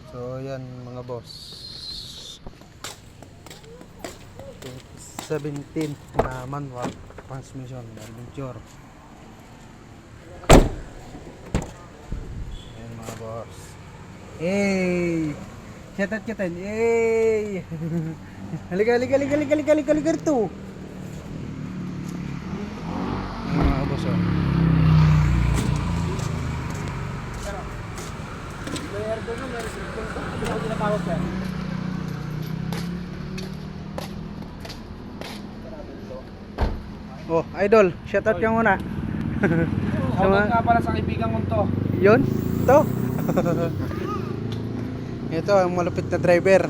So yan mga boss. 17 na manual transmission adventure. Yan mga boss. Hey! Shout out kita. Hey! Halika dito. Yan mga boss. Oh. Oh, idol, shout out ka muna. Shoutout nga pala sa kaibigan ko to. Yun, to. Ito ang malupit na driver.